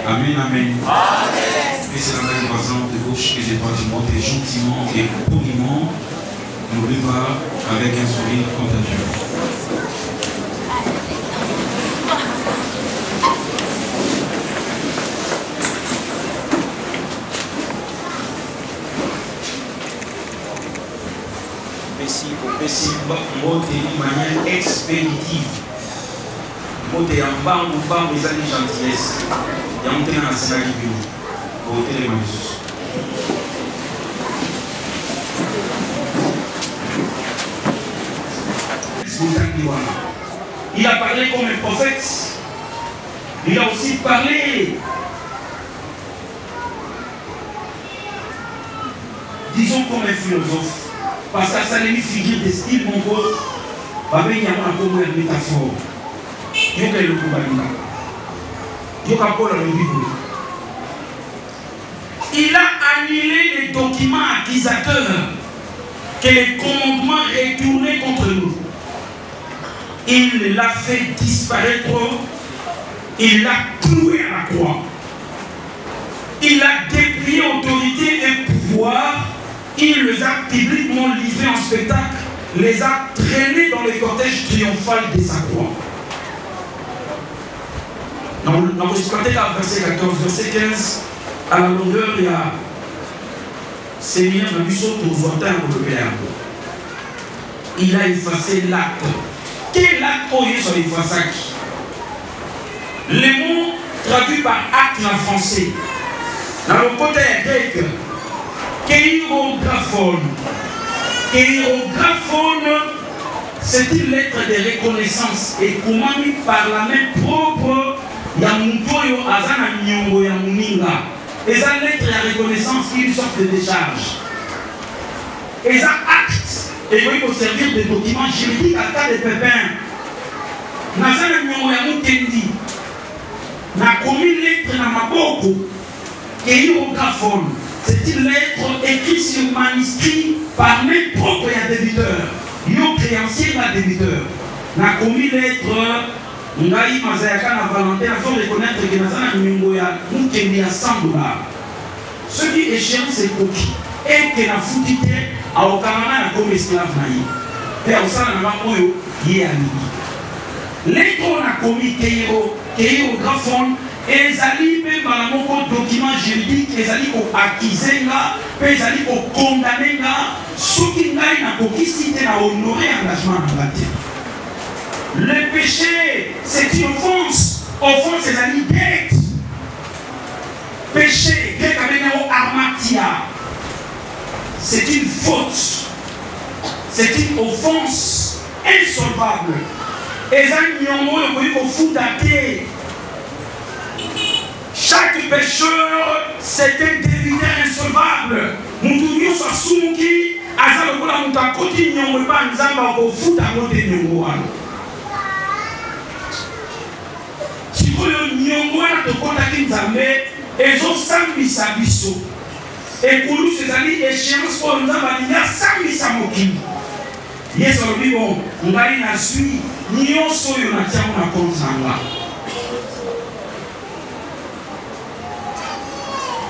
Amen, amen. Et c'est la même voisin de gauche et de droite du monde, et gentiment et poliment, n'oublie pas avec un sourire contagieux. Mote d'une manière expéditive. Mote en bas, ils ont des gentillesses. Il y a un terrain à Sénat qui vient. Pour les manuscrits. Il a parlé comme un prophète. Il a aussi parlé, disons, comme un philosophe. Parce que ça n'est figure de style, mon pote. Il y a une métaphore. Il y a le Koubalina. Il y a le Bible. Il a annulé les documents accusateurs que les commandements retournaient contre nous. Il l'a fait disparaître. Il l'a cloué à la croix. Il a déplié autorité et pouvoir. Il les a publiquement livrés en spectacle, les a traînés dans le cortège triomphal de sa croix. Dans le verset 14, verset 15, à la longueur, il y a Seigneur, il a effacé l'acte. Quel acte est sur l'effacé? Les mots traduits par acte en français. Dans le côté grec, Kéirographone. Kéirographone, c'est une lettre de reconnaissance et comment par la main propre Yamutoyo Azana Nyongo Yamuninga. Et ça lettre de reconnaissance qui est une sorte de décharge. Et ça acte. Et il faut servir de document juridique à cas de pépins. Nazana Nyongo Yamukendi. Na commis lettre na maboko. Kéirographone. C'est une lettre écrite sur manuscrit par mes propres débiteurs. Yo créancier ma débiteur. Na commis lettre Ngai Mazayaka na Valentin, il faut reconnaître que Nazana Nyongoya nous qui a 100 $. Ce qui est chiant, c'est coquille. Et que la foutité a au Canada comme esclave naïf. Et au sein de la Mamoyo, il y a mis. Lettre on a commis Kéirographone. Et ezali même dans le document juridique, ezali ko accuser nga, ezali ko condamner nga, soki ngai na kokisite na honorer engagement na ngate. Le péché, c'est une offense. Offense, ezali dette. Péché, grec avec armatia. C'est une faute. C'est une offense insolvable. Ezali nyongo yokoyi ko foutate. Chaque pécheur, c'est un débiteur insolvable. Moutounio soit soumuki, azalokola moutakoti nyongo ba nzamba ko futa ngote nyongo wana. Sikoyo nyongo wana tokota ki nzambe ezo sambisa biso. Ekulu sezali échéance pour nzamba nya sambisa mokili. Yesu alobi bon, ngai na sui nyonso yo na tiamo na konzanga.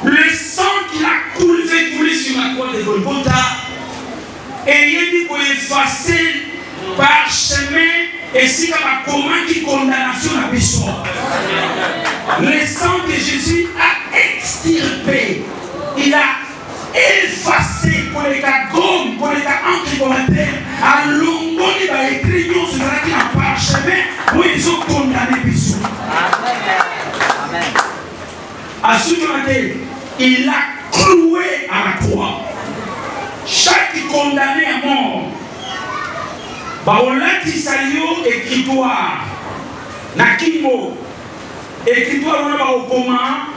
Le sang qu'il a coulé sur la croix de Golgotha et il dit pour effacer par chemin et si il y a comment qui condamnation à Bishop. Le sang que Jésus a extirpé, il a effacé pour les cas gomme, pour les cas anti-commentaires, à longo il va écrire sur la qui a par chemin où ils ont condamné Bishop. Amen. À ce moment-là, il l'a cloué à la croix. Chaque condamné à mort. Baolati salio écritoire. Nakimo. Écritoire on a au commun.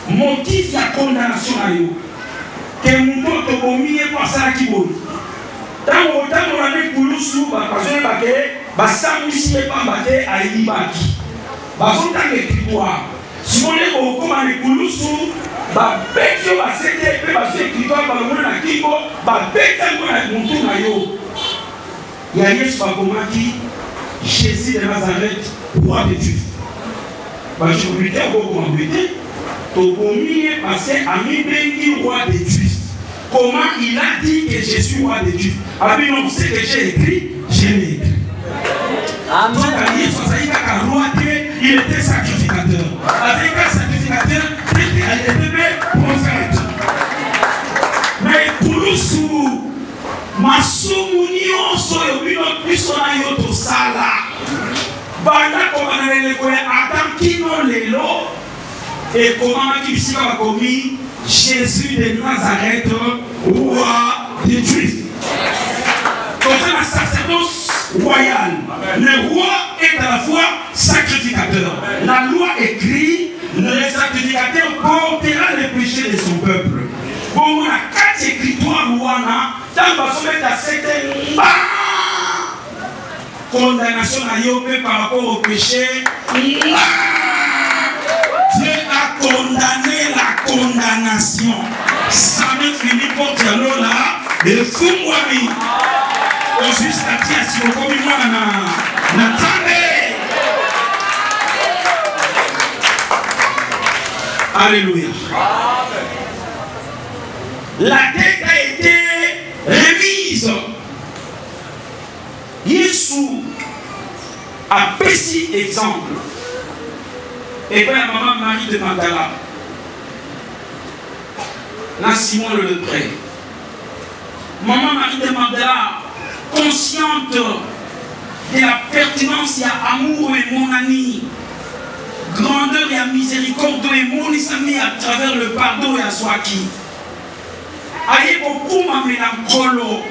Motif de condamnation à yo. Que mon to bomi et pour ça qui bon. Tant autant on a mis kulusu parce que basamisi et pambate à ibaki. Bazota écritoire. Si on est au commun les kulusu Babekyo basete pe basu écritoire balomona na kingo babeka ngona muntu na yo. Ya Yesu bakomaki Jésus de Nazareth, roi de Dieu. je vous dis comment buter. Tokomiye parce qu'Ami Bengi roi des Juifs. Comment il a dit que je suis roi des Juifs? Ah oui, non, c'est que j'ai écrit, je l'ai écrit. Donc, il était sacrificateur. Avec un sacrificateur, il était prophète. Mais pour nous, sous ma soumunion, soyo sala. Banda comme on a les Adam qui n'ont les lots. Et comment il a commis Jésus de Nazareth, roi des Juifs. Donc c'est un sacerdoce royal. Le roi est à la fois sacrificateur. La loi écrit, le sacrificateur portera les péchés de son peuple. Bon, on a 4 écritoires rouana, dans le sommet à cette condamnation à Yopé par rapport au péché. Dieu a condamné la condamnation. Ça ne finit pas de l'eau là. Et fou-moi-mi. Au juste la tienne, si vous commis moi, n'attendez. Alléluia. La dette a été remise. Jésus a petit exemple. Et puis la maman Marie de Magdala, là Simon le Lepré. Maman Marie de Magdala, consciente de la pertinence, il y a amour et mon ami, grandeur et miséricorde et mon ami à travers le pardon et à soi qui. Aïe beaucoup ma mélancolo.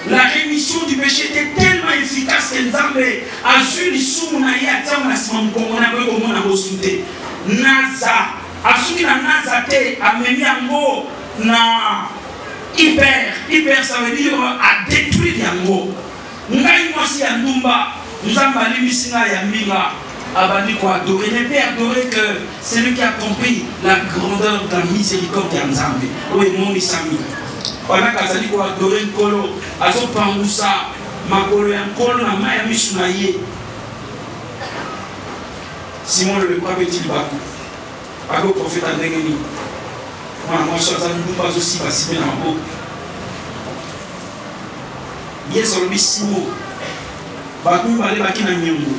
La rémission du péché était tellement efficace que Nzambe a su l'issue na yata na simango na beko mona bosute naza asuki na naza te amemi yango na hyper ça veut dire à détruire yango ngai mwasi ya ndumba Nzambe alibisinga ya mbinga abandi ko adorer ne peut adorer que celui qui a compris la grandeur de la miséricorde de Nzambe oui mon isami. Pendant qu'Azali ko adorer Nkolo, azo pangusa makolo ya Nkolo na maya misu na ye. Simon le Lepreux petit baku. Ako prophète andengeni. Moi je suis pas aussi passé dans ma boue. Yes on lui Simon. Baku balé baki na nyongo.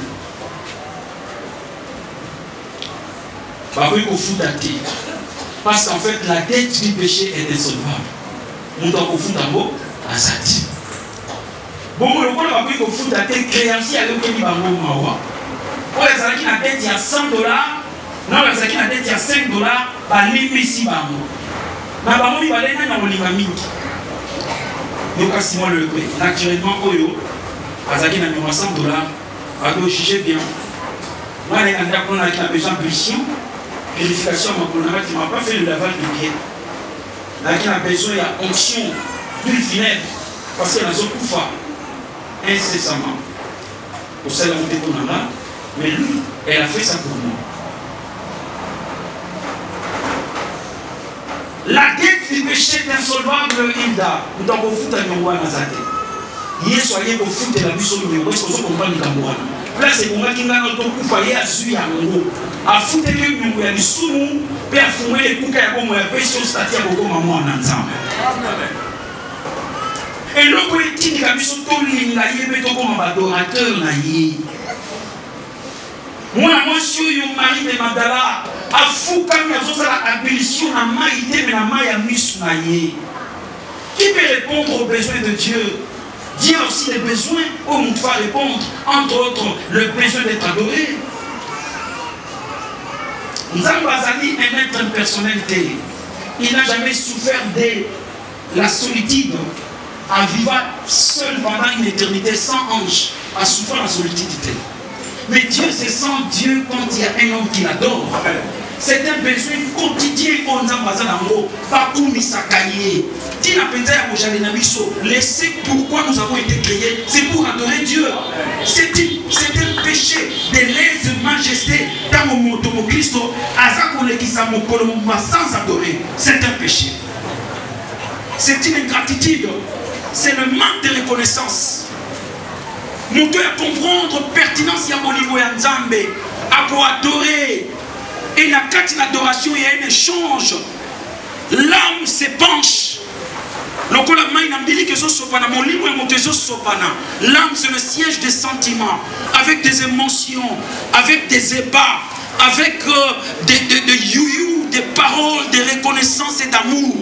Baku ko foudaté. Parce qu'en fait la dette du péché est insolvable. On doit confondre d'abord à Sati. Bon, le point va plus confondre à tes créanciers avec les banques mawa. Pour les gens qui ont dette il y a $100, non les gens qui ont dette il y a $5, bah les messi bango. Na bango il va aller dans le limami. Donc à Simon le Lepreux, naturellement oyo, azaki na $100, va doit juger bien. Moi les candidats qu'on a besoin de purification, tu m'as pas fait le lavage de pied. Là, qui a besoin d'onction, d'huile vinaigre, parce qu'elle a besoin de faire incessamment. Pour celle qui est là, mais lui, elle a fait ça pour moi. La dette du péché est insolvable, Hilda. Nous avons foutu à Nyongwa Nazate. Hier, soyez au foot de la mission de Nyongwa, parce qu'on comprend le Kambouana. Là, c'est pour moi qui m'a dit que foyer à suivre à Nyongwa. A foutre que nous avons dit sous et à fumer les coups à bon, et sur statut à beaucoup maman en ensemble. Et le collectif qui a mis son ton ligne, il est comme un adorateur. Moi, monsieur, mon mari de Magdala, a fou comme il y a la abolition à maïté, mais la maille a mis sous naïe. Qui peut répondre aux besoins de Dieu? Dieu a aussi des besoins, on doit répondre, entre autres, le besoin d'être adoré. Nzambazali est maître de personnalité. Il n'a jamais souffert de la solitude en vivant seul pendant une éternité sans ange, en souffrant la solitude. Mais Dieu, c'est sans Dieu quand il y a un homme qui l'adore. C'est un besoin quotidien qu'on a besoin d'amour. Pas pour Misakaye. Laissez pourquoi nous avons été créés. C'est pour adorer Dieu. C'est un péché de lèse-majesté dans mon motomo Christo. Sans adorer. C'est un péché. C'est une ingratitude. C'est le manque de reconnaissance. Nous devons comprendre pertinence ya Molibo ya Nzambe. pour adorer. Et dans l'adoration, il y a un échange. L'âme se penche. L'âme, c'est le siège des sentiments, avec des émotions, avec des ébats, avec des youyou, des paroles, des reconnaissances et d'amour.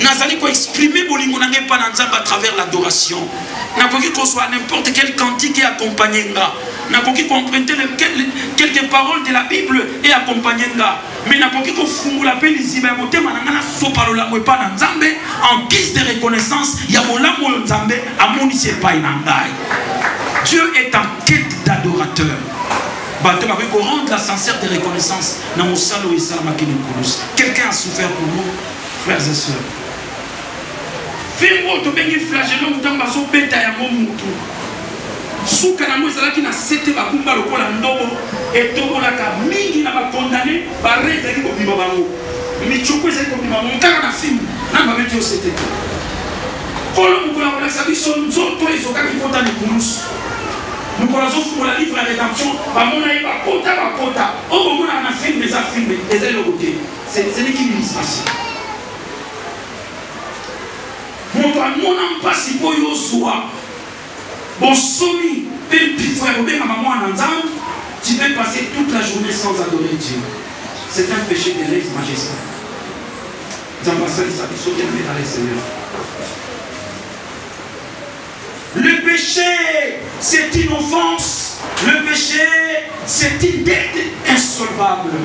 Nazali ko exprimer bolingo na ngepa na nzamba à travers l'adoration. Nakoki ko soit n'importe quel cantique et accompagner nga. Nakoki ko emprunter quelques paroles de la Bible et accompagner nga. Mais nakoki ko fungula pe liziba motema na ngana so parola ko pa na nzambe en guise de reconnaissance ya molamo nzambe amoni se pa inangai. Dieu est en quête d'adorateurs. Bato ba ko rendre la sincère de reconnaissance na mosalo esalama kini kulus. Quelqu'un a souffert pour nous, frères et sœurs. Fingo to bengi flagellum tamba so beta ya momutu. Suka na moza laki na sete ba kumba lokola ndobo etobola ka mingi na ba condamné ba reza ki ko bima bango. Michoko ze ko bima montaka na film na ba metti o sete. Kolo mukula wala sabiso nzoto ezoka ki kota ni kulus. Mukula zo fu la livre la rédemption ba mona e ba kota. O mona na film des films des le côté. C'est l'équilibriste. Mon nom pas si beau soit. Bon, somi, petit frère, maman en tu peux passer toute la journée sans adorer Dieu. C'est un péché de lèse-majesté. Le péché, c'est une offense. Le péché, c'est une dette insolvable.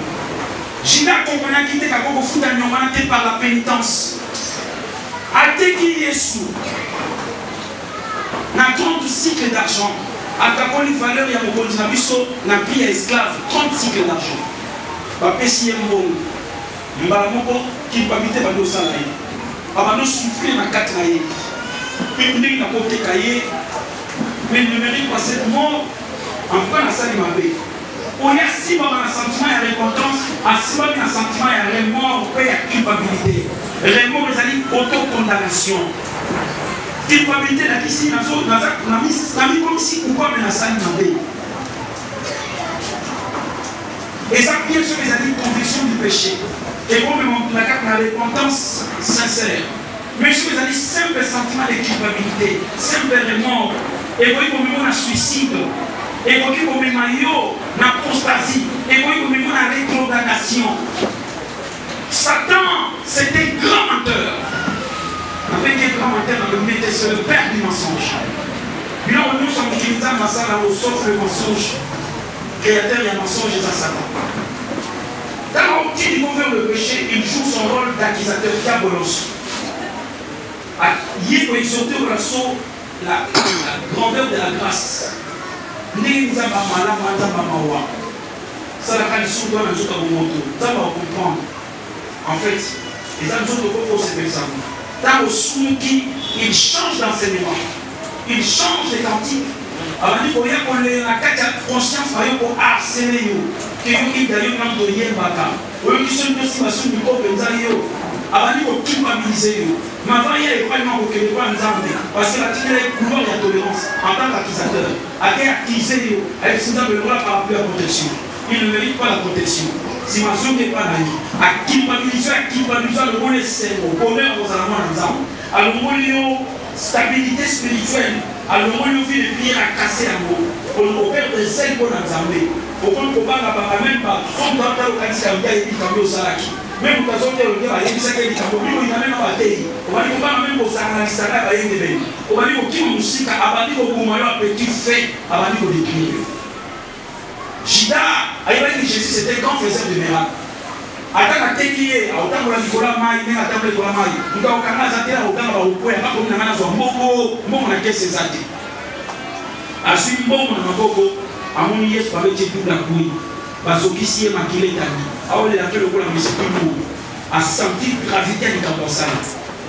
J'ai accompagné qui était par la pénitence. Ateki Yesu na 30 cycles d'argent atakoli valeur ya mokonzi na biso na prix ya esclave 30 cycles d'argent bapesi ye mbongo mbala moko kipamite bando sala ye abando souffrir na kati na ye pe ndenge na koteka ye mais ne mérite pas cette mort en tout cas na sali mabe oya si baba na sentiment ya repentance asiba na sentiment ya remords pe ya culpabilité. Remords ezali autocondamnation. Culpabilité na kisi na zo na mi comme si coupable na sali mabe. Et ça bien sûr ezali conviction du péché. Et bon même la repentance sincère. Mais sur ezali simple sentiment de culpabilité, simple remords. Et bon comme on a suicide. Et quand on met maillot, l'apostasie, et quand on met la rétrogradation. Satan, c'est un grand menteur. Avec un grand menteur, c'est le père du mensonge. Bien, nous sommes utilisant dans ça, sauf le mensonge. Créateur, il y a un mensonge et ça, Satan. Quand on dit qu'on veut le péché, il joue son rôle d'accusateur diabolos. Il faut exhorter la grandeur de la grâce. Ça comprendre. En fait, les hommes sont se faire ça. Dans le souki, il change d'enseignement. Il change de cantique. Alors il faut bien qu'on ait la conscience pour harceler. Que vous d'ailleurs dans le lien baka. Ou qui sont aussi ma souki pour pensario. Alors il faut culpabiliser. Mais avant il y a vraiment que les gens parce que la couloir de la tolérance en tant qu'accusateur. À qui accuser avec ce le droit par rapport à la protection. Il ne mérite pas la protection. Si ma zone n'est pas naïve, à culpabiliser le rôle est au bonheur aux allemands ensemble, à l'homo stabilité spirituelle, à l'homo vie de prière à casser un mot, au père de celle qu'on a ensemble, au point qu'on va même pas, son temps au candidat et au salaki. Même quand on est au gars, il y a des sacs qui sont il y a même pas de on va dire qu'on même au Sahara, on va dire qu'il y a musique, à bâtir au Goumayo, petit fait, à bâtir au décrire. Jida, Jésus c'était grand faiseur de miracles. Attends, Tekié, autant que la Nicolas Maï, attends que la Maï, nous avons quand même zaté, autant que la Poué, pas comme nous avons Moko, on a qu'est-ce zaté. À ce moment, on a Moko, à mon yes, par le type de la couille, parce que ici, ma qu'il est ami, à on est là que le coup la musique plus lourd, à sentir gravité du Camposal,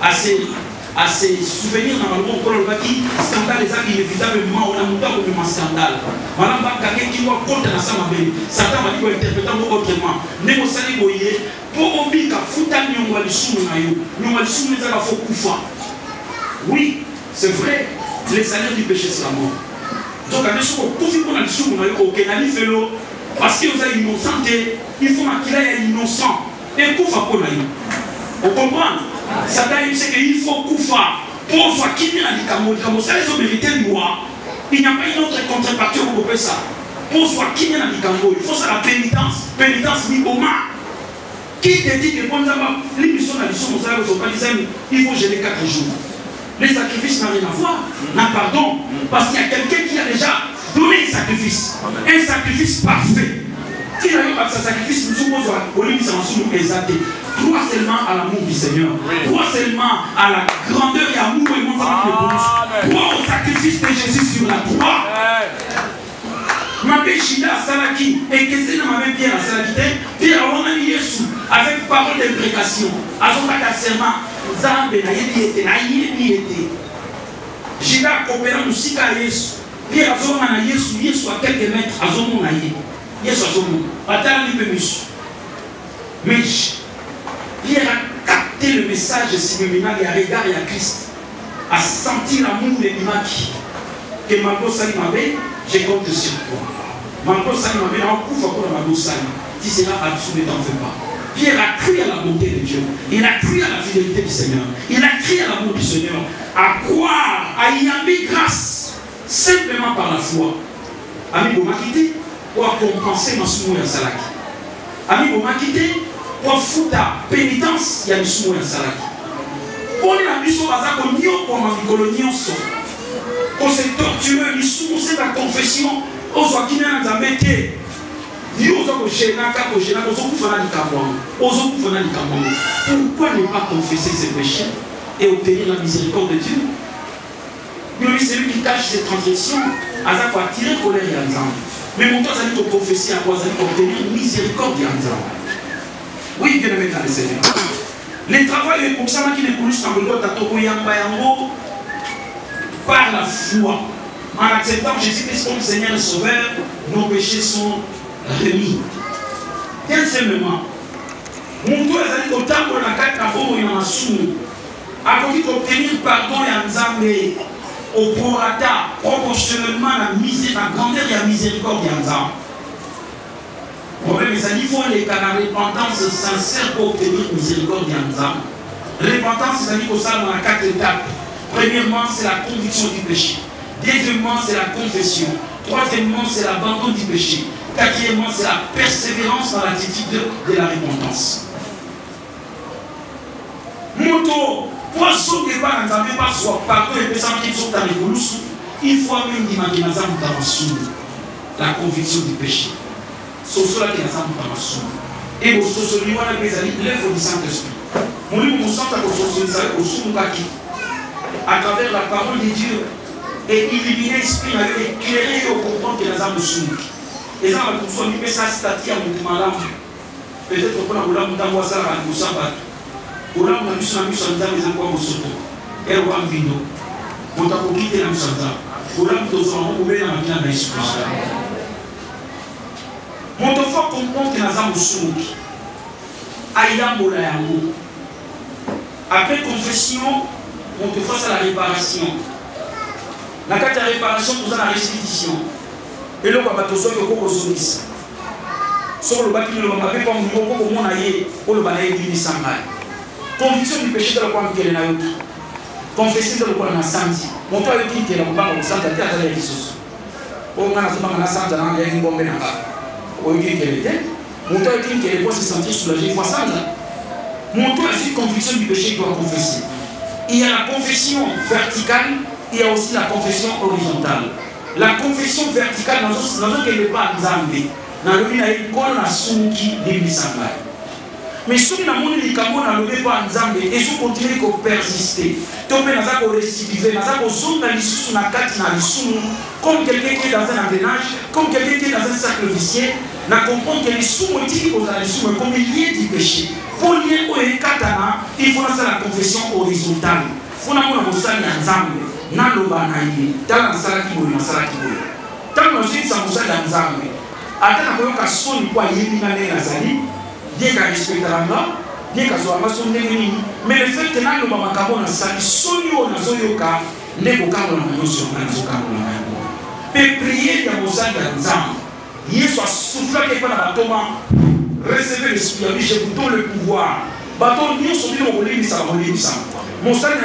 à se souvenir normalement pour le bâti, scandale les actes inévitablement, on a monté comme un scandale. Madame Bakake qui voit contre la Samabé, Satan va dire interpréter autrement. Négocier boyer, pour obéir à foutre nous va le soumettre, nous va le soumettre à la faux koufa. Oui, c'est vrai, les salaires du péché c'est la mort. Donc à ce moment tout fait qu'on a le soumettre, ok, n'a ni fait l'eau, parce que vous êtes innocent, il faut qu'il est innocent. Et Koufa pour l'aïe. Vous comprenez? Ça veut dire qu'il faut Koufa pour soit qui vient à l'Ikamo. Ça les ont mérité de moi. Il n'y a pas une autre contrepartie pour faire ça. Pour soit qui vient à l'Ikamo, il faut ça la pénitence. Pénitence Miboma. Qui te dit que quand l'émission de la mission, il faut gérer 4 jours. Les sacrifices n'ont rien à voir. Non, pardon. Parce qu'il y a quelqu'un qui a déjà donné un sacrifice. Un sacrifice parfait. Si il n'y a pas de sacrifice, nous sommes au limite, nous exaltés. Crois seulement à l'amour du Seigneur. Crois seulement à la grandeur et l'amour et mon sacrifice. Crois au sacrifice de Jésus sur la croix. Ma Shida Salaki, et que c'est dans ma même pierre à Salaki, Pierre on a mis Yesu avec parole d'imprécation. Azonaka serment, Zambe na yébiété, na yébiété. Shida Kopera Musika Yesu, Pierre Azonaka na Yesu, Yesu à quelques mètres, Azonaka na Yesu. Yesu Azonaka, Atala Lipemus. Mais Pierre a capté le message subliminal et à regard et à Christ, a senti l'amour de l'image que Marco Salimabé. Je compte sur toi. Marco Salimabé, on couvre encore Marco Salimabé. Tu seras absolu, t'en fais pas. Pierre a cru à la bonté de Dieu. Il a cru à la fidélité du Seigneur. Il a cru à l'amour du Seigneur. À croire, à y amener grâce, simplement par la foi. Ami Bomakité, pour compenser ma soumou et salaki. Ami Bomakité, pour foutre pénitence, il y a une soumou et salaki. On est la mission à Zako Nyo pour ma colonion. Quand c'est tortueux, ils sont la confession. Aux Joaquin Zamete. Pourquoi ne pas confesser ses péchés et obtenir la miséricorde de Dieu? Lui, c'est lui qui cache ses transgressions. Azak va tirer colère et Anzam. Mais mon temps, ça dit de confesser à quoi ça dit d'obtenir miséricorde et Anzam. Oui, bien aimé dans le Seigneur. Les travaux et pour ça qui ne connaissent pas le droit à Tokoyamba Yango. Par la foi, en acceptant Jésus-Christ comme Seigneur et Sauveur, nos péchés sont remis. Bien simplement, mon tour est allé au temps où la carte n'a pas eu un sou. A côté d'obtenir pardon et Nzambe au prorata, proportionnellement la grandeur et la miséricorde de Nzambe. Le problème est qu'il faut les cas de repentance sincère pour obtenir miséricorde de Nzambe. Repentance, c'est-à-dire qu'au sein dans la 4 étapes. Premièrement, c'est la conviction du péché. Deuxièmement, c'est la confession. Troisièmement, c'est l'abandon du péché. Quatrièmement, c'est la persévérance dans l'attitude de la repentance. Moto, poisson qui n'est pas dans ta pas soit pardon et personne qui sont dans les boulousses, il faut même demander la conviction du péché. C'est cela qui est dans et au sociologie, on a l'œuvre du Saint-Esprit. Mon livre, mon centre à sociologie, à travers la parole de Dieu et illuminer l'esprit, éclairer et comprendre que les âmes sont. Les âmes sont mis ça statut à mon malade. Peut-être qu'on a voulu m'envoyer ça à nous sabat. On a voulu s'en mise en temps les emplois au soto. Et on va en vino. On t'a quitté la musanta. On a voulu nous envoyer dans la vie de l'esprit. Mon enfant comprend que les âmes sont. Aïda Molayango. Après confession, on te fasse à la réparation. La carte de réparation, nous avons la restitution. Et là, on va te faire le solis. Sur le bâtiment, on va faire comme nous, comme on a eu, pour le balayer du Nissangai. Conviction du péché de la pomme qui est là. Confession de la pomme santi. Mon toit est qui est là, on va vous sentir à la ressource. On a la santé dans la ligne bombe. On dit qu'elle était. Mon toit est qui est là, se sentir soulagé. Fois ça. Mon toit est une conviction du péché qu'il doit confesser. Il y a la confession verticale, il y a aussi la confession horizontale. La confession verticale, dans ce n'est pas Nzambe. Dans le cas où on a souki d'Ebisangai. Mais si on a mon élicamo dans le pas Nzambe, et si on continue à persister, on peut récidiver, comme quelqu'un qui est dans un engrenage, comme quelqu'un qui est dans un cercle vicieux, on comprend que les sous-motifs comme il y a du péché. Pour lier au Katana, il faut faire la confession horizontale. Il faut faire la confession Nzambe. Nalobanaye, dans la salaki boy, na salaki boy. Tant que nous sommes dans Nzambe, attends que nous sommes quoi yéminane nazali, bien qu'à respecter la loi, bien qu'à soit ma son négeni, mais le fait que nous sommes dans sali, sonio na zoyoka, ne kokamo na yoso na zoka na. Mais prier dans Nzambe, Yesu a soufflé quelque part dans la tombe. Recevez l'esprit, je vous donne le pouvoir. Bateau, nous sommes mon salut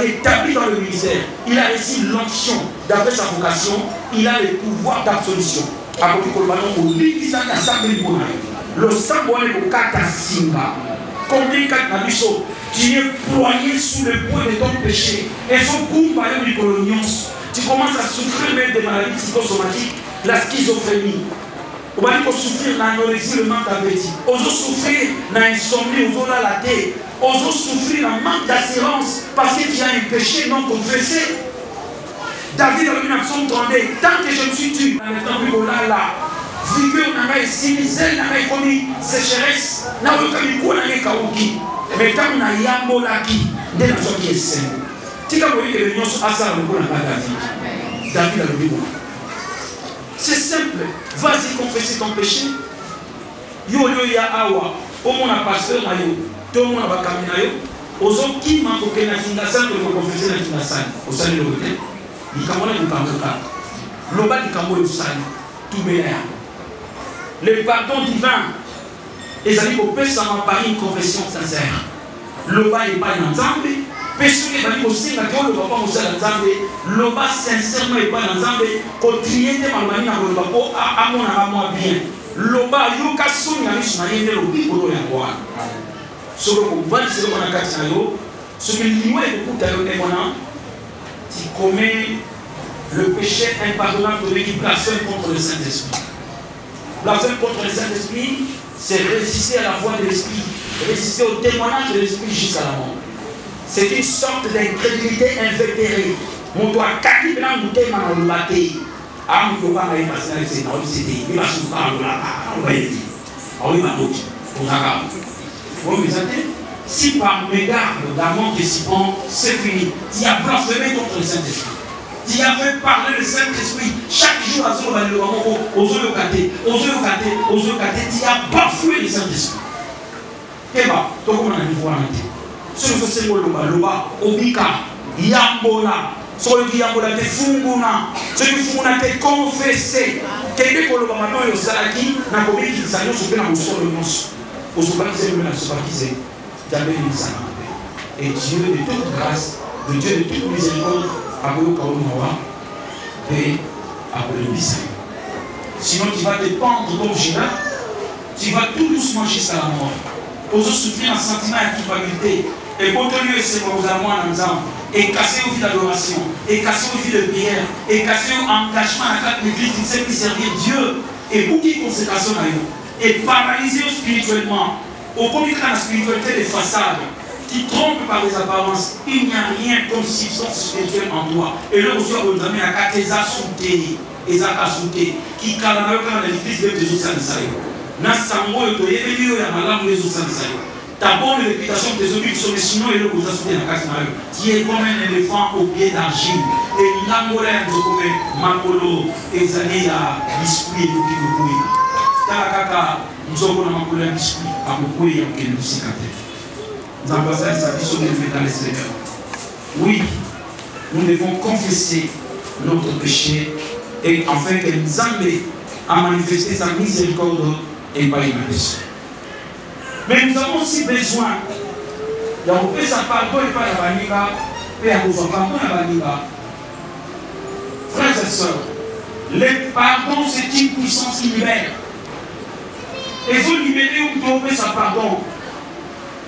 est établi dans le ministère. Il a reçu l'onction d'après sa vocation. Il a le pouvoir d'absolution. Le sang est au Katasinga. Combien tu es ployé sous le poids de ton péché. Et son coup, par exemple, tu commences à souffrir même des maladies psychosomatiques, la schizophrénie. On va dire souffrir l'anorexie, le manque d'appétit. On va souffrir l'insomnie, on va la tête. On va souffrir un manque d'assurance parce que tu as un péché non confessé. David a dit en Psaume 32, tant que je me suis tué, figure n'a pas ici, zèle n'a pas commis sécheresse, n'a pas commis quoi n'a pas kaouki. Mais quand on a yambolaki, dès la joie qui est saine. Tu as vu que les gens sont à ça, on n'a pas David. David a le dit. C'est simple. Vas-y confesser ton péché. Yo ya awa. Au monde a pasteur na yo. Tout le monde a kamina yo. Ozo qui m'a coqué na kindasan pour confesser na kindasan. Au salut le côté. Il kamona du kamboka. Loba du kambo du salut. Tout bénéa. Le pardon divin. Et ça dit qu'on peut s'en emparer une confession sincère. Loba est pas dans Zambé. Personne ne va dire aussi que le papa Moussa dans Zambé. Loba sincèrement est pas dans Zambé. Quand trier des malmanis dans le papa, à mon amour bien. Loba yoka son yami sunaye de lobi kodo ya kwa. Ce que vous voyez, c'est ce qu'on a caché là. Ce que l'imam est beaucoup d'ailleurs tu commets le péché impardonnable de celui qui blasphème contre le Saint-Esprit. Blasphème contre le Saint-Esprit, c'est résister à la voix de l'Esprit, résister au témoignage de l'Esprit jusqu'à la mort. C'est une sorte d'incrédulité invétérée. Mon doigt kaki blanc bouteille m'a enlevé. Ah, mon doigt m'a passé avec ses paroles, c'était il va se faire là. On va y dire. Ah oui, ma bouche. Pour ça, vous me dites, si par mégarde d'amour qui s'y prend, c'est fini. Tu as blasphémé contre le Saint-Esprit. Tu as fait parler le Saint-Esprit. Chaque jour, à ce moment-là, aux yeux catés, tu as bafoué le Saint-Esprit. Qu'est-ce que tu as dit? Ce que c'est Loba, Obika, Yambola, celui qui Yambola te funguna, celui qui funguna te confessé. Quelqu'un qui Loba maintenant est au Salaki, n'a pas oublié qu'il s'agit de la mousson de nos. Au Soubakisé, le Soubakisé, j'avais une salle. Et Dieu de toute grâce, de Dieu de toute miséricorde, a voulu Kaoumawa et a voulu Missa. Sinon, tu vas te pendre comme Gina, tu vas tout doucement jusqu'à la mort. Pour souffrir un sentiment de culpabilité. Et pour te lieu, c'est pour vous avoir un exemple. Et casser au vie d'adoration, et casser au vie de prière, et casser au engagement à la l'église qui sait qui servir Dieu. Et pour qui consécration à eux. Et paralyser spirituellement. Au comité de la spiritualité des façades, qui trompe par les apparences, il n'y a rien comme substance spirituelle en toi. Et là, aussi, on vous amène à Kateza Souté, Ezaka Souté, qui calme dans l'église de Jésus Sansai. Nasango et Toyébélio et Amalam les Sansai. Ta bonne réputation de tes amis qui sont sinon et le vous a souté dans la Katinayo. Tu es comme un éléphant au pied d'argile. Et Namolène, Makolo, Ezali à biscuit et Kikoukoui. Kalakaka, nous avons un makolo à biscuit, à Koukoui et à Kélousikate. Nous avons passé sa vie sur les dans les Seigneurs. Oui, nous devons confesser notre péché et afin que Nzambé a manifesté sa miséricorde et pas les péchés. Mais nous avons aussi besoin de sa pardon et pas la baniga, et à vos pardon et la baniga. Frères et sœurs, le pardon c'est une puissance qui libère. Et vous libérez ou vous trouvez sa pardon.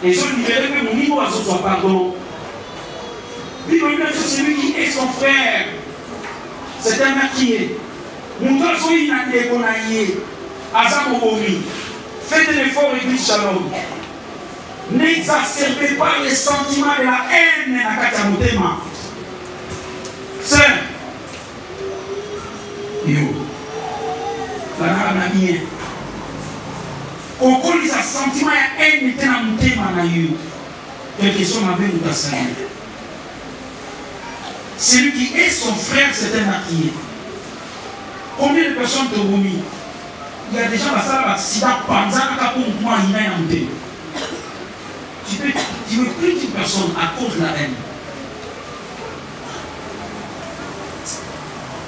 Et je libérais que mon niveau à ce soit pardon. Bible c'est celui qui est son frère. C'est un meurtrier. Mon toit soit inanégonaillé. Azamobomi. Faites l'effort et dites shalom. N'exacerbez pas les sentiments de la haine à Katamotema. Sœur. Yo. La n'a bien. Au cours de sa sentiment, elle était dans mon thème. Quelque chose m'avait nous passé. Celui qui est son frère, c'est un martyr. Combien de personnes te remis? Il y a des gens qui ont accident pendant que moi, il y a un thème. Tu veux plus d'une personne à cause de la haine.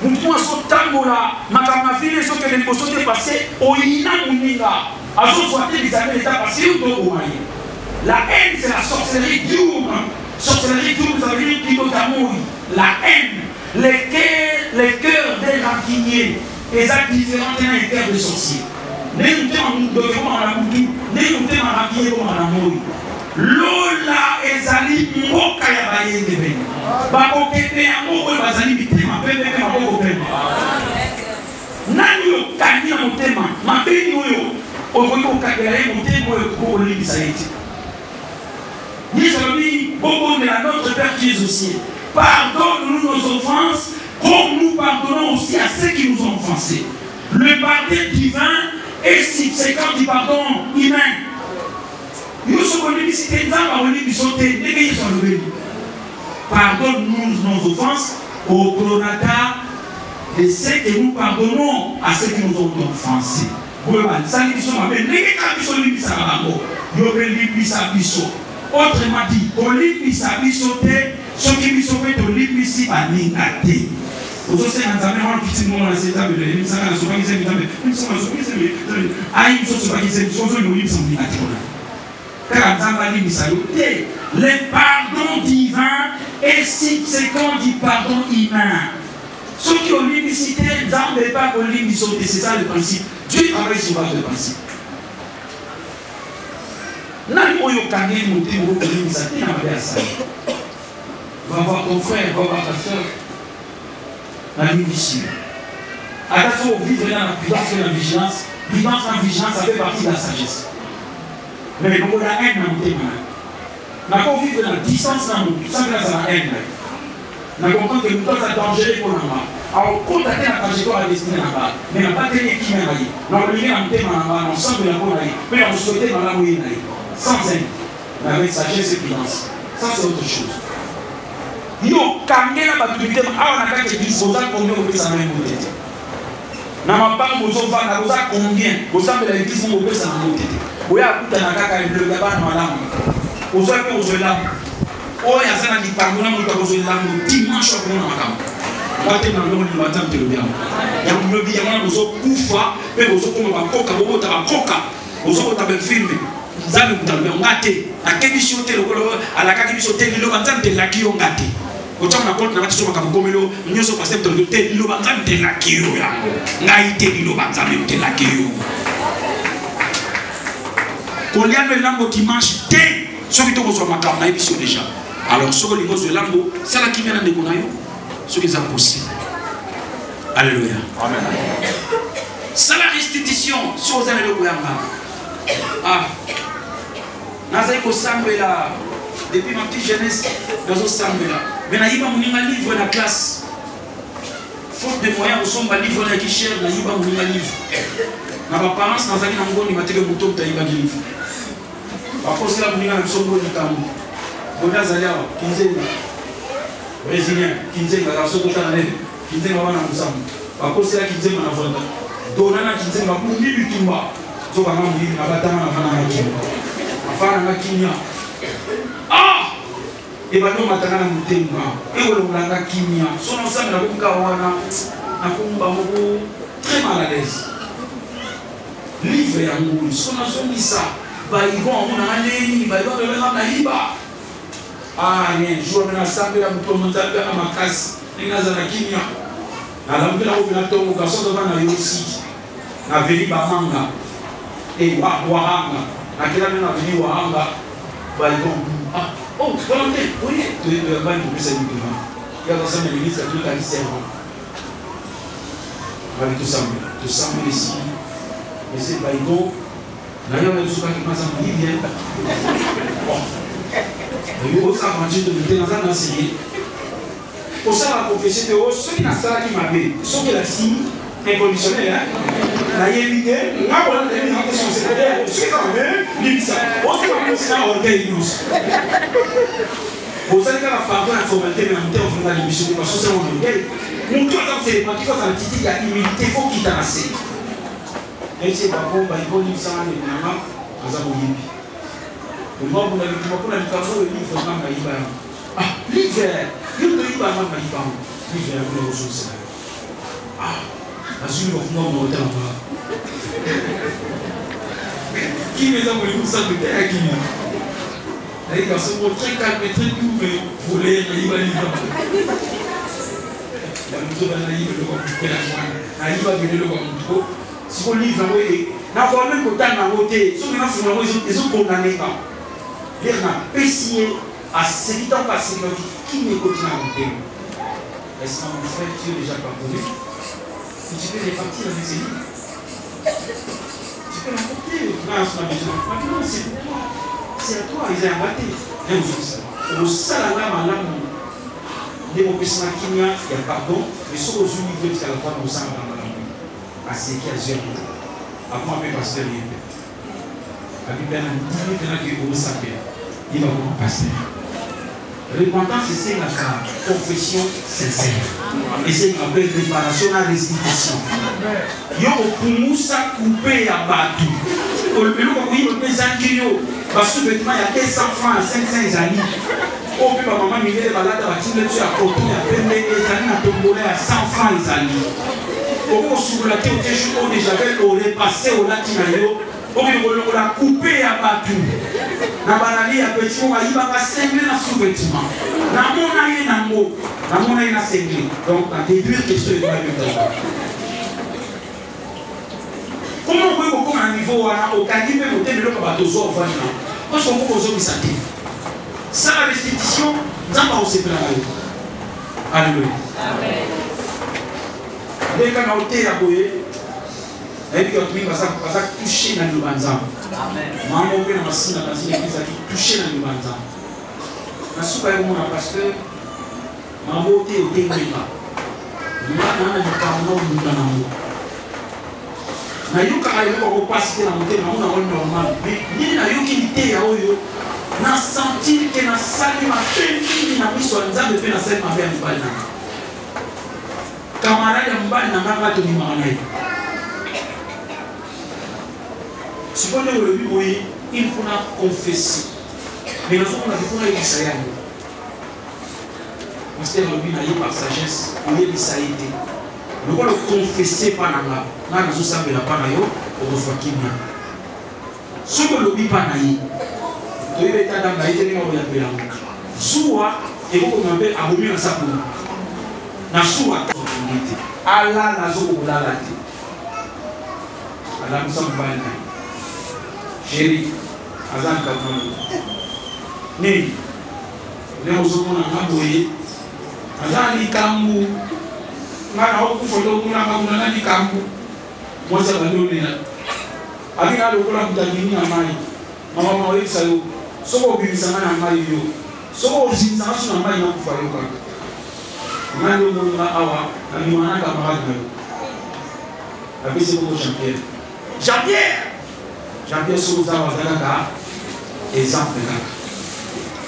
mutu azotambola makambo na vile ezokende liboso te parce que oyina moninga azozwa te bizame l'état parce que toboma ye. La haine c'est la sorcellerie diurne. Sorcellerie diurne ça veut dire plutôt d'amour. La haine, les cœurs des rancuniers, les actes différents des cœurs de sorciers. Nous devons en amour, nous devons en rancunier comme en amour. Lola ezali mboka ya bayende bene bakokete ya moko bazali bitema pembe pe maboko pembe nani okani na motema mabeni oyo okoki kokakela ye motema oyo kokolibisa ye te Jésus à notre Père Jésus aussi pardonne-nous nos offenses comme nous pardonnons aussi à ceux qui nous ont offensés. Le pardon divin est subséquent du pardon humain. Pardonne-nous nos offenses au chronata de ceux que nous pardonnons à ceux qui nous ont offensés. Autrement dit, le pardon divin est subséquent du pardon humain. Ceux qui ont l'unicité, n'est pas pour l'unicité, c'est ça le principe. Dieu travaille sur base de principe. Va voir ton frère, va voir ta soeur. La nuit ici. Attention, vivre dans la prudence et la vigilance. Prudence et la vigilance, ça fait partie de la sagesse. Mais on a la haine dans mon témoin. On vit dans la distance dans nous, sans grâce à la haine. On comprend que nous sommes dangereux pour nous. Alors, contacter la trajectoire à destinée là-bas, mais on n'a pas tenu qui m'a dit. On a mis un thème là-bas, on sent de la bonne aïe. Mais on souhaitait dans la moyenne aïe. Sans haine. Mais avec sagesse et prudence. Ça, c'est autre chose. Yo, kangela batubite awa na kati bisoza combien on peut s'en monter. Na mapanga bozofa na boza combien? Bosambela l'église on peut s'en monter. Oya kuta na kaka le gaba na malamu. Ozoa pe ozola. Oya sana di pardona mo ko ozola mo dimanche ko na makam. Wate na ndo ni batam te lobia. Ya mo lobia mwana bozo kufa pe bozo ko ba koka bobo ta ba koka. Bozo ko ta be filme. Nzambe kutambe ngate. Akebiso te lokolo ala kakibiso te lilo banzambe la kiyo ngate. Autant na compte na batiso makamkomelo nyoso pasteur to te lilo banzambe la kiyo yango. Ngai te lilo banzambe te la kiyo. Koliano lango dimanche te soki to ko makam na ebiso déjà. Alors soko lingo zo lango sala kimena ndeko na yo. Soki za possible. Alléluia. Amen. Sala restitution sur za lelo yanga. Ah. Nazai ko sambela depuis ma petite jeunesse dans au sambela. Mais naïba moninga livre na classe. Faute de moyens au somba livre na qui cher naïba moninga livre. Na ba parents nazali na ngoni mateke buto taïba livre. Ba poser la moninga na sombo ni tamu. Boda zalia kinzenga. Brésilien kinzenga la sokota na nene. Kinzenga wana musamu. Ba poser la kinzenga na vonda. Donana kinzenga kumbi bitumba. Zoba na mbi na batama na vana na kimba. Afana na kimia. Ah! Et bah nous matanga na mutemba. Et wolo mulanga kimia. Sono sami na kuka wana na kumba moko très mal à l'aise. Livre ya ngulu. Sono soni sa. Ba igon mona nani, ba igon de na hiba. Ah, rien. Jour na sambe la mutomba na makasi. Nina za na kimia. Na lambela au na tongo garçon devant na yosi. Na veli ba manga. Et wahanga. Akila na veli wahanga. Ba igon. Ah, oh, volonté, oui, tu es bien pour ça du devant. Il y a dans ça l'église qui est servant. On va tout ça ici. Mais c'est pas égaux. D'ailleurs, on a tout ça qui passe en Libye. Bon. Il faut ça quand tu te mets dans un enseigné. Pour ça, la prophétie de ceux qui n'ont pas qui m'appellent, ceux qui la signent, inconditionnel, la yévité, on a besoin de dire que son secrétaire, ceux qui ont même, lui ça. On sait pas si c'est un orgueil, nous. Vous savez que la pardon, la formalité, mais en même temps, on va l'émission, parce que c'est un orgueil. Nous, tout le temps, c'est pas qu'il faut s'entiter, il y a humilité, il faut qu'il t'anasse. Même si pas bon, il faut lire ça, les mamans, on va vous dire. Pour moi, vous avez dit, pour la livre, le livre, on va ah, livre, il y a un livre, on va livre, les ressources. Ah, la suite va pouvoir monter là-bas. Qui les a voulu pour ça de terre qui il va se montrer calme, très doux, mais voler, il va aller là-bas. La moto va aller le couper la joie. Il va venir le couper. Si vous lisez, vous voyez, n'a pas même autant de côté. Si vous avez ils ont condamné. Les gens payés à 7 ans passé, qui n'écoute pas la côté. Est-ce que mon frère, tu es déjà pardonné? Si tu peux les partir avec ces livres, tu peux l'emporter dans la maison. Maintenant, c'est pour toi. C'est à toi, ils ont abattu. Au salama, madame, démocratie qui a pardon, mais sur aux unités qui à la fois nous sommes dans la main. À ce qui a zéro. Après, on peut passer le livre. La Bible a dit que vous savez, il va vous passer. Repentance, c'est la confession sincère. Et c'est une appelle préparation à la restitution. Il y a un coupé à Batou. Il y a sous-vêtements, il y a 200 francs, 500 zali. Au plus, ma maman, il y a des balades à bâtir dessus à côté, il y a plein de zali à tomber à 100 francs zali. Au moins, sur la tête, au Javel, on est passé au Latinayo. On a coupé à Batou. Na banali ya petit on va y va sembler na sous-vêtement. Na mona ye na mo, na mona ye na sembler. Donc à déduire que ce est pas bien. Comment on peut comprendre un niveau au calibre monter le bateau au fond là. Parce qu'on peut poser ça. Ça la restitution, ça va aussi faire la Alléluia. Amen. Dès qu'on a ôté à boyer, et puis on va toucher dans le banzan. Maman ouvre la machine dans l'église qui toucher dans le banzan. Na soupa ya mon pasteur, maman ôté au témoin. Nous avons un carnet de nous. Na yuka ayo ko passer na monter na mona normal. Mais ni na yuki nité ya oyo. Na sentir que na sali ma peine na miso nzambe pe na sali ma bien mbana. Camarade mbana nganga to ni manai. Si vous voulez le vivre, il faut confesser. Mais nous avons dit que ça y est. Parce que nous avons par sagesse, nous avons dit ça a été. Nous avons confessé par la main. Nous avons dit ça par la main. Nous avons dit ça. Si vous ne l'avez pas dit, vous avez été dans la vie de la vie. Soua, et vous pouvez abonner dans sa peau. Dans Soua, Allah n'a pas la tête. Allah nous sommes pas là. Chérie, Azan Kapono. Né, les Osomona Naboye, Azan Likambu, Manaoku Foto, Muna Likambu, Mosa Banolina. Avina Lokola Mutagini Amai, Mama Moe Sayo, Soko Bimisana Mayo, Soko Zinsan Amai Nakufayoka. Mano Mona Awa, Amimana Kamarado. Avec ce mot Jean-Pierre. Jean-Pierre! Jean-Pierre Souza Wazalaka, exemple là.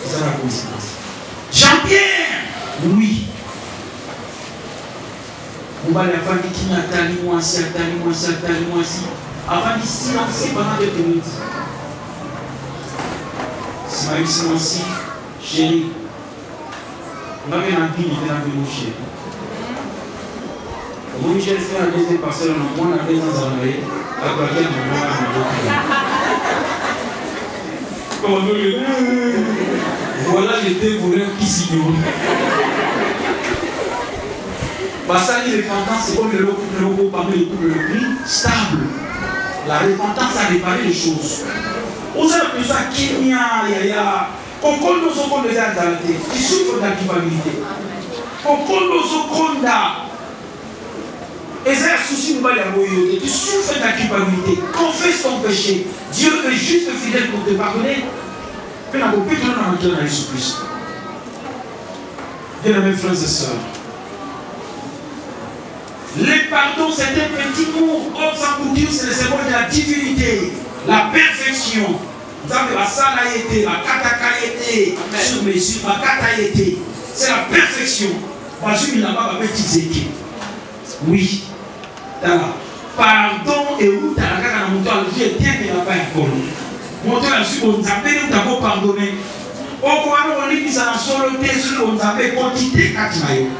C'est la coïncidence. Jean-Pierre, oui. On va la famille qui n'a pas ni moi, si, avant de silencer pendant 2 minutes. Si ma vie silencie, chérie, on va mettre un pin, il était dans le chéri. Comme Michel fait un deuxième parcelle, on a moins de 2 ans à l'année. Voilà les deux voleurs qui s'ignorent. Parce que la repentance, c'est comme le logo parmi les couples le plus stable. La repentance a réparé les choses. Vous avez besoin qu'il y a. Qu'on compte nos ocons de l'intérêt, qui souffrent d'inculpabilité. Qu'on compte nos ocons et c'est un souci de malheur. Tu souffres de la culpabilité. Confesse ton péché. Dieu est juste fidèle pour te pardonner. Mais on peut tout rentrer dans Jésus-Christ. Bien mes frères et sœurs. Le pardon, c'est un petit mot. Or, sans pour dire, c'est le symbole de la divinité, la perfection. Vous avez la salaïté, la katakaïté, sur mesure, la kataïté. C'est la perfection. Moi, je suis là-bas avec Tizéki. Oui. Pardon et où tu as la montagne, je tiens qu'il n'a pas encore. Montagne, je suis on t'appelle, tu t'as pardonné. Au courant, on lit ça dans son thé, on t'appelle quantité 4 maillots.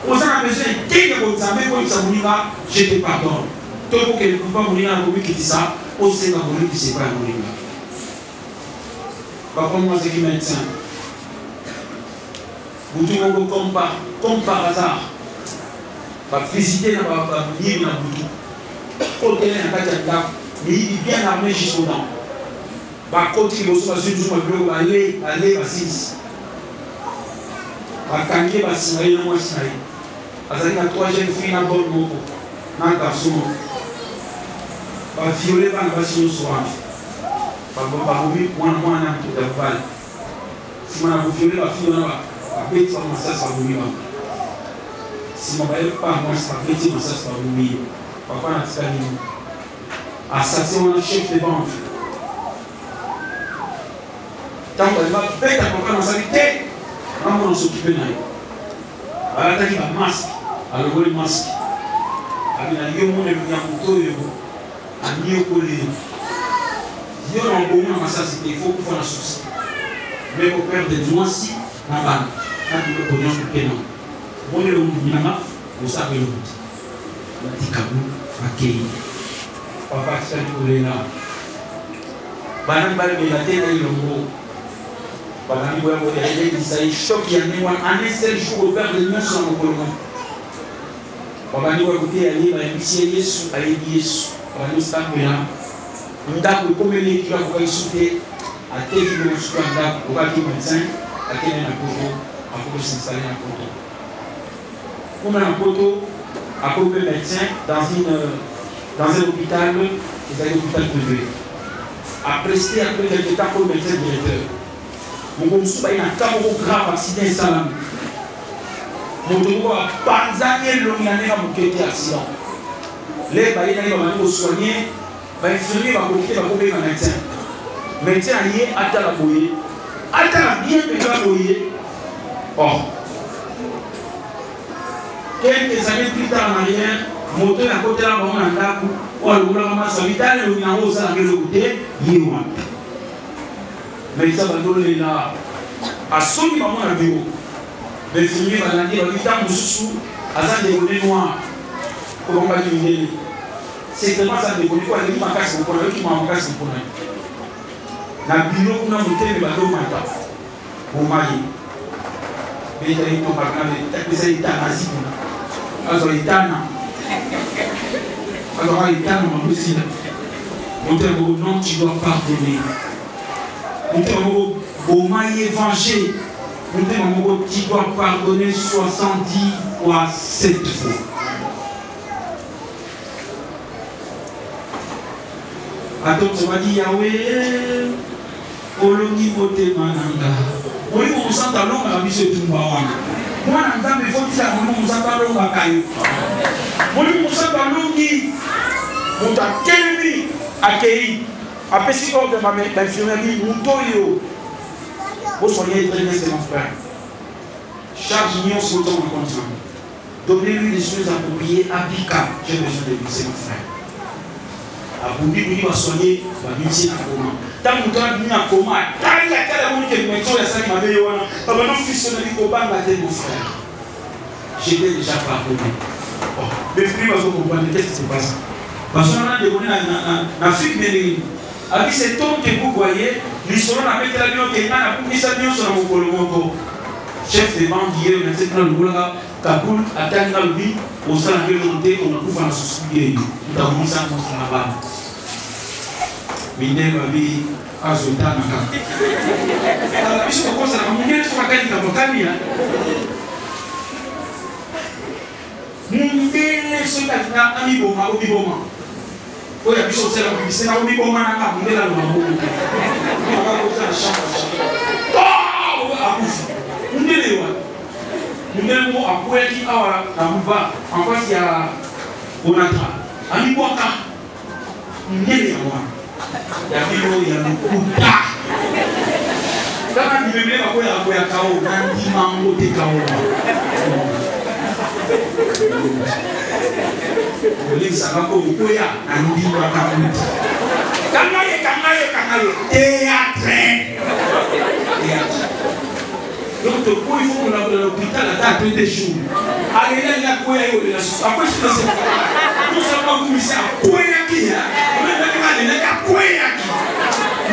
Aux gens ont besoin de Nzambe pour que ça je te pardonne. Toi, pour que le papa mourir dans le qui dit ça, on sait que mourir, tu sais pas mourir. Papa, moi, c'est qui médecin. Vous trouvez comme par hasard. Va visiter dans le livre dans le bout. Côté dans la carte, mais il est bien armé jusqu'aux dents. Va côté il va se faire aller à 6. Va candier va signaler dans moi signaler. Azali na 3 jeunes filles na bonne moko na garçon. Va violer va signer soir. Va bobi moi na tout à fait. Si on a violer la fille on va bête ça ça ça bobi. Si on va pas moi ça bête ça ça bobi. Papa na tsani. Assassin le chef de bande. Tant qu'elle va bête à papa dans sa vie. On s'occupe de lui. Alors, il y a un masque. Alors, il y a un masque. Il y a un monde qui a un couteau. Il y a un couteau. Il y a un bon moment, il faut qu'on fasse un souci. Mais pour perdre des noix-ci, on va faire un pognon pour que non. On est le monde qui n'a vous savez le monde. On a dit Kabou, Akei. Papa, tu as dit qu'on est là. Banane, il a été là, il est là. Banani boya boya ile isaïe choc ya ni wan un seul jour au père de nous sur mon colon. Banani boya côté ali ba bisi Yesu ali Yesu. Banani stamina. Ndako comme les qui va ko souffler à tête de nous sur ndako ko ki médecin à quel na poto à ko s'installer na poto. Comme un poto à ko médecin dans un hôpital, c'est un hôpital privé. A presté après quelques temps comme médecin directeur. Mon souba il a un grave accident salam. Mon tour a panzanier l'homme l'année à mon quête accident. Les bailles d'aller va soigner, va infirmier va côté va couper un médecin. Médecin allié à la boyer, à la bien de la boyer. Or, quelques années plus tard en arrière, moteur à côté là on a un gars ou alors on a masse vital et on a osé à le côté yéwan. Mais ça va donner là à son moment à bureau. Mais finir va dire le temps de sous à ça des bonnes noirs. Comment va dire c'est tellement ça des bonnes quoi les ma casse pour le qui m'a casse pour lui. La bureau qu'on a monté le bateau matin. Au mari. Mais il y a une tombe à ça il t'a nazi. Alors il t'a alors il t'a non aussi. Mon non tu dois pardonner. Nous devons au maillé venger. Nous devons qui doit pardonner 70 fois 7 fois. Attends, tu vas dire Yahweh, Olongi Bote Mananga. Oui, on s'entend à l'homme à la mission de Tumbawan. Moi, il faut dire on s'entend à l'homme à Kayo. Oui, on s'entend à l'homme qui a quel vie accueilli. Après, si on de ma infirmerie, Moutoyo, vous soyez très bien, c'est mon frère. Chaque union se retourne en contre. Donnez-lui des choses appropriées, applicables. J'ai besoin de lui, c'est mon frère. Approprié, il va soigner, va lutter en coma. Tant que vous avez mis en coma, il y a tellement de médecins, il y a ça qui m'a dit, maintenant, fils de l'Ikoban, mon frère. J'étais déjà pardonné. Mais frère, vous comprenez, qu'est-ce qui se passe? Parce qu'on a demandé à Philippe Méline. Avec cet homme que vous voyez, nous serons avec la vie qui est là, pour qu'ils s'habillent sur mon colomoto. Chef de bande hier, on a fait dans le boulot, Kaboul, atteint dans le vie, au sein de la volonté, on a pu faire un souci. Nous avons ça contre la balle. Mine ma vie, à Zotanaka. Alors, puisque on commence à monter sur la canne de la bocamie, Mundele soka na ami boma obi boma. Oya biso sela ko bisena obi boma na ka mundela no mabo. Aka ko ta shaka. Oh, akufi. Mundele wa. Mundele mo akweki awa na mva en face ya Onatra. Ami boka. Mundele ya wa. Ya biro ya kuta. Kama nimebeba kwa ya kao na ndi mango te kao. Boleh sama kau ya, andi makan itu. Kangai, teatre. Donc il faut qu'on a l'hôpital à 2 jours. Allez, là, il y a quoi après, c'est pas ça. Nous sommes commissaires à quoi qui a. On a dit à quoi qui.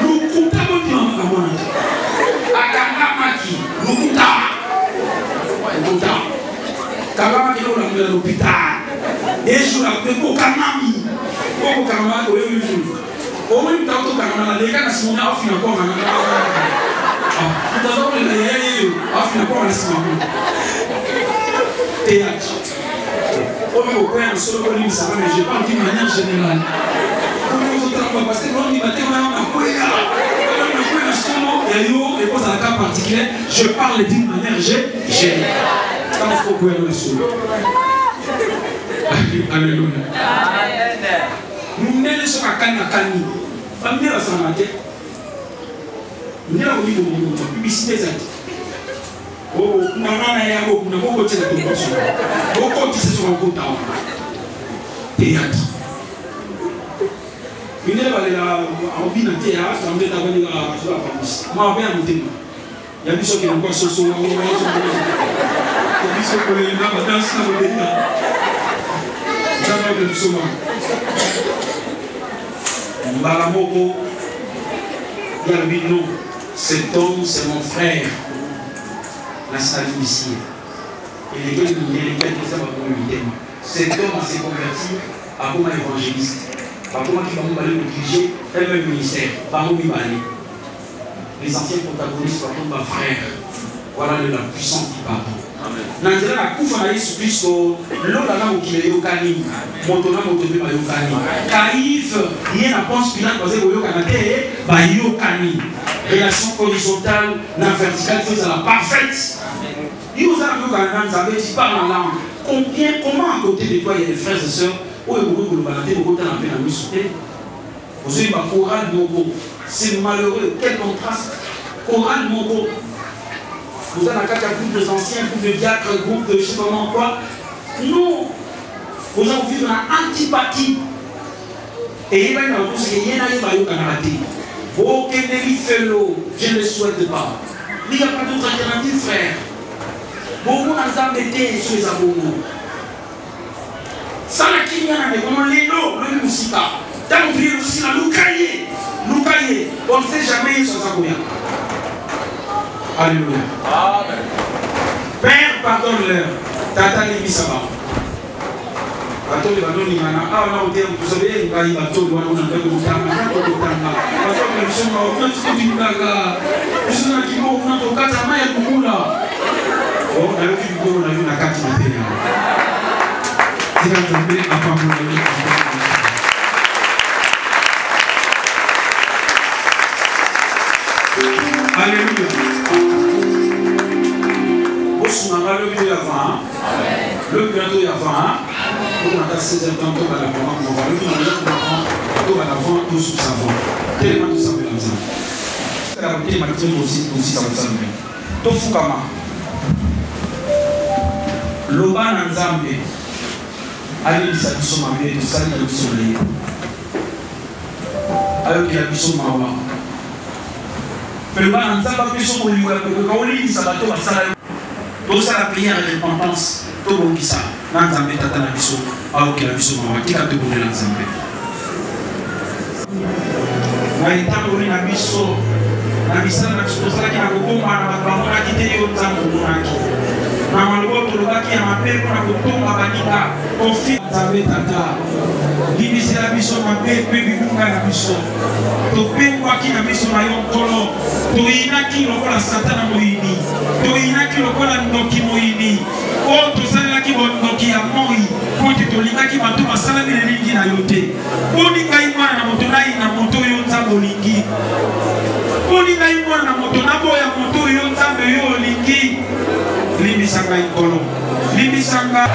Nous comptons bien à Kangamaki. Nous comptons. Kangamaki, on a l'hôpital. Et je vous appelle pour Kanami. Pour Kanami, oui, oui. Au moins, tu as tout Kanami. Les gars, si on a offert encore un. Tout à l'heure, on a offert encore un. Théâtre. On va au point en solo, mais je n'ai pas dit de manière générale. Parce que l'on dit matin, on a quoi et pose un cas particulier, je parle d'une manière générale. Quand il faut quoi le solo. Alléluia. Nous mêlons sur la canne à canne. Pas bien la santé. Nous avons dit que la publicité est. Oh, non, il y a beaucoup de choses. Beaucoup de choses sont en théâtre. Une fois, il y a un bin à théâtre, on est allé à la police. Moi, bien, il y a des choses qui ont passé sur la route. Il y a des choses qui ont passé sur la route. Il y a le bino. Cet homme, c'est mon frère. La salle ici. Et lesquels qui savent cet homme s'est converti à comme évangéliste. À comment il va aller le diriger, tel même ministère. Par où il va aller. Les anciens protagonistes, par contre, ma frère. Voilà la puissance qui parle. Nandela la kufa na Yesu Kristo lola na okile yokani moto na moto be bayokani kaif ye na pense Pilate parce que yokana te ba yokani relation horizontale na verticale c'est la parfaite. Il vous a vu quand vous avez dit par la langue comment à côté de toi il y a des frères et sœurs où est beaucoup de balade beaucoup de temps en peine à nous sauter vous avez ma chorale moko c'est malheureux quel contraste chorale moko. Vous avez un groupe des anciens, groupe de diacres, groupe de je ne sais pas quoi. Non. Vous allez vivre une antipathie. Et il va y avoir tout ce qui est dans le Canada. Aucun délit fellow, je ne le souhaite pas. Il n'y a pas d'autre alternative, frère. Beaucoup d'enfants étaient sur les abonnés. Ça n'a qu'il y a un léno, le musica. Tant que vous aussi là, nous caillez. On ne sait jamais sur sa combien. Alléluia. Amen. Père, pardonne-leur. Tata Libisaba. Bateau de Badoni Mana. Ah, on a été, vous savez, il va y avoir bateau, on a fait le temps, on a fait le temps. Bateau de Libisaba, on a fait du baga. Je suis dans le kimo, on a fait 4 mailles de Moula. Oh, on a vu du coup, on a vu la carte de Pénia. C'est quand on met à part pour le Alléluia. Le bientôt il y a 20 on a 16 ans tantôt à la fin on va le tantôt à la fin tout sous savon tellement tout ça peut comme ça la beauté matin aussi ça va ça to fukama loba na nzambe ali bisa biso mabe to sali na biso le ayo ki biso mawa loba na nzambe biso ko liwa ko oli bisa bato basala tout ça la prière de repentance tout bon qui ça dans Zambé tata na biso alors que la biso maman qui a te donné dans Zambé na itango na biso na bisa na biso ça qui a kokomba na ba mona qui te yo Zambé monaki na malobo to loba qui a mapé ko na kotomba baninga konfi Zambé tata libisi la biso mabe pe bikunga na biso to pengwa ki na biso na yo kolo to inaki lokola satana moyini to inaki lokola ndoki moyini o to sala ki ndoki ya moi ko to lingaki bato basala bile lingi na yote oni ngai mwana na moto na moto yo nzambo lingi oni ngai mwana na moto na boya moto yo nzambo yo lingi limbisanga ikolo limbisanga